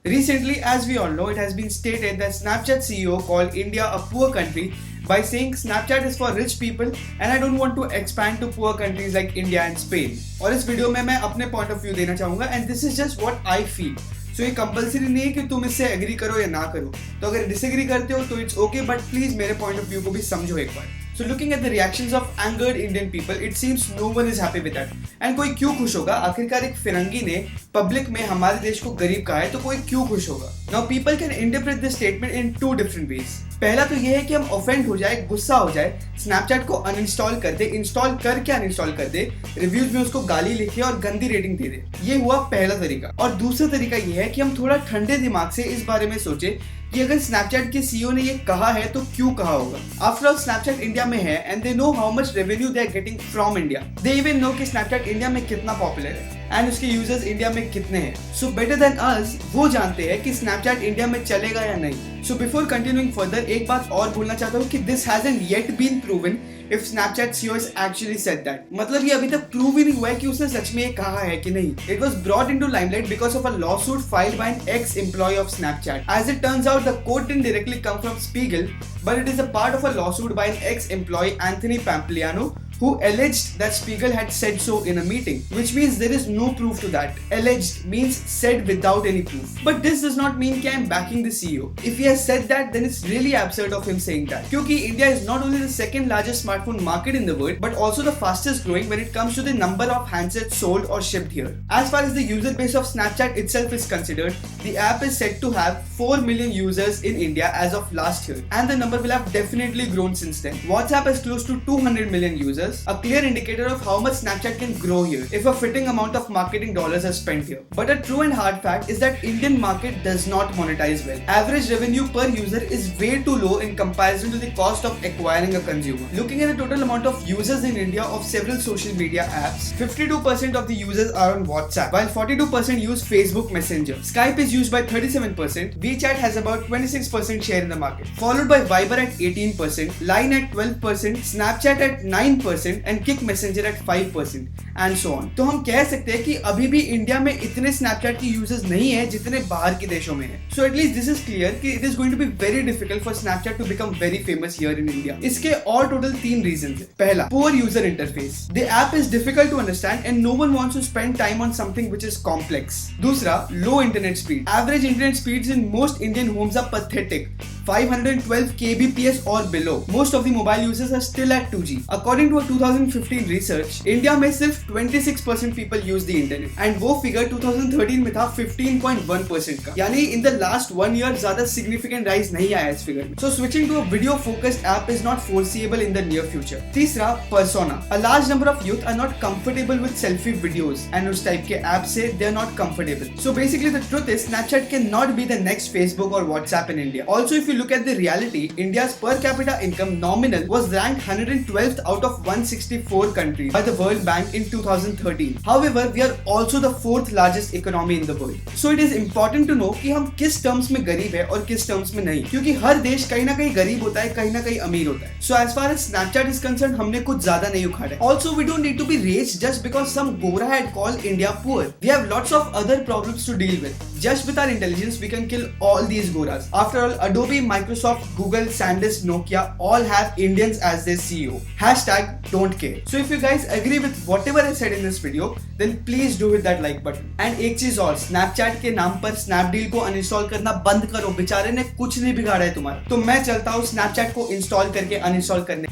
Recently, as we all know, it has been stated that Snapchat CEO called India a poor country by saying Snapchat is for rich people and I don't want to expand to poor countries like India and Spain. और इस video में मैं अपने point of view देना चाहूंगा and this is just what I feel. So ये compulsory नहीं है कि तुम इससे एग्री करो या ना करो. तो अगर डिसएग्री करते हो तो इट्स ओके, बट प्लीज मेरे पॉइंट ऑफ व्यू को भी समझो एक बार. So looking at the reactions of angered Indian people, it seems no one is happy with that. And कोई क्यों खुश होगा? आखिरकार एक फिरंगी ने पब्लिक में हमारे देश को गरीब कहा है, तो कोई क्यों खुश होगा? Now people can interpret this statement in two different ways. पहला तो ये है कि हम ऑफेंड हो जाए, गुस्सा हो जाए, स्नैपचैट को अनइंस्टॉल कर दे, इंस्टॉल करके अनइंस्टॉल कर दे, रिव्यूज में उसको गाली लिखे और गंदी रेटिंग दे दे. ये हुआ पहला तरीका. और दूसरा तरीका ये है कि हम थोड़ा ठंडे दिमाग से इस बारे में सोचे कि अगर स्नैपचैट के सीईओ ने ये कहा है तो क्यों कहा होगा. आफ्टर ऑल स्नैपचैट इंडिया में है and they know how much revenue they are getting from India. They even know कि स्नैपचैट इंडिया में कितना पॉपुलर है एंड उसके यूजर्स इंडिया में कितने हैं. सो बेटर देन अस वो जानते हैं कि स्नैपचैट इंडिया में चलेगा या नहीं. सो बिफोर कंटिन्यूइंग फर्दर एक बात और बोलना चाहता हूँ कि this hasn't yet been proven if Snapchat CEO has actually said that. मतलब ये अभी तक प्रूव ही नहीं हुआ है कि उसने सच में ये कहा है कि नहीं. It was brought into limelight because of a lawsuit filed by an ex-employee of Snapchat. As it turns out, the quote didn't directly come from Spiegel, but it is a part of a lawsuit by an ex-employee, Anthony Pampliano, who alleged that Spiegel had said so in a meeting, which means there is no proof to that. Alleged means said without any proof. But this does not mean that I am backing the CEO. If he has said that, then it's really absurd of him saying that. Because India is not only the second largest smartphone market in the world, but also the fastest growing when it comes to the number of handsets sold or shipped here. As far as the user base of Snapchat itself is considered, the app is said to have 4 million users in India as of last year. And the number will have definitely grown since then. WhatsApp has close to 200 million users. A clear indicator of how much Snapchat can grow here if a fitting amount of marketing dollars are spent here. But a true and hard fact is that Indian market does not monetize well. Average revenue per user is way too low in comparison to the cost of acquiring a consumer. Looking at the total amount of users in India of several social media apps, 52% of the users are on WhatsApp, while 42% use Facebook Messenger. Skype is used by 37%, WeChat has about 26% share in the market, followed by Viber at 18%, Line at 12%, Snapchat at 9%, and Kick Messenger at 5%, and so on. तो हम कह सकते हैं कि अभी भी India में इतने स्नैपचैट की यूजर्स नहीं है जितने बाहर के देशों में है. So at least this is clear कि it is going to be very difficult for Snapchat to become very famous here in India. इसके और टोटल 3 रीजंस है. पहला, poor user interface. The app is difficult to understand and no one wants to spend time on something which is complex. दूसरा, low internet speed. Average internet speeds in most Indian homes are pathetic. 512 kbps or below. Most of the mobile users are still at 2G. According to a 2015 research, India में सिर्फ 26% people use the internet, and वो figure 2013 में था 15.1% का. यानी in the last 1 year ज़्यादा significant rise नहीं आया इस figure में. So switching to a video focused app is not foreseeable in the near future. तीसरा, persona. A large number of youth are not comfortable with selfie videos, and उस type के app से they are not comfortable. So basically the truth is Snapchat cannot be the next Facebook or WhatsApp in India. Also, if you look at the reality, India's per capita income nominal was ranked 112th out of 164 countries by the World Bank in 2013. However, we are also the 4th largest economy in the world. So it is important to know कि हम किस terms में गरीब है और किस terms में नहीं, क्योंकि हर देश कहीं ना कहीं गरीब होता है, कहीं ना कहीं अमीर होता है. So as far as Snapchat is concerned, हमने कुछ ज्यादा नहीं उखाड़ा. Also, we don't need to be rich just because some Gora had called India poor. We have lots of other problems to deal with. Just with our intelligence, we can kill all these Goras. After all, Adobe, Microsoft, Google, SanDisk, Nokia all have Indians as their CEO. Hashtag don't care. So if you guys agree with whatever I said in this video, then please do hit that like button. And एक चीज और, Snapchat के नाम पर Snapdeal को uninstall करना बंद करो. बेचारे ने कुछ नहीं बिगाड़ा है तुम्हारा. तो मैं चलता हूँ Snapchat को इंस्टॉल करके अनइंस्टॉल करने.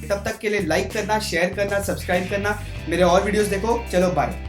तब तक के लिए लाइक करना, शेयर करना, सब्सक्राइब करना. मेरे और वीडियोस देखो. चलो बाय.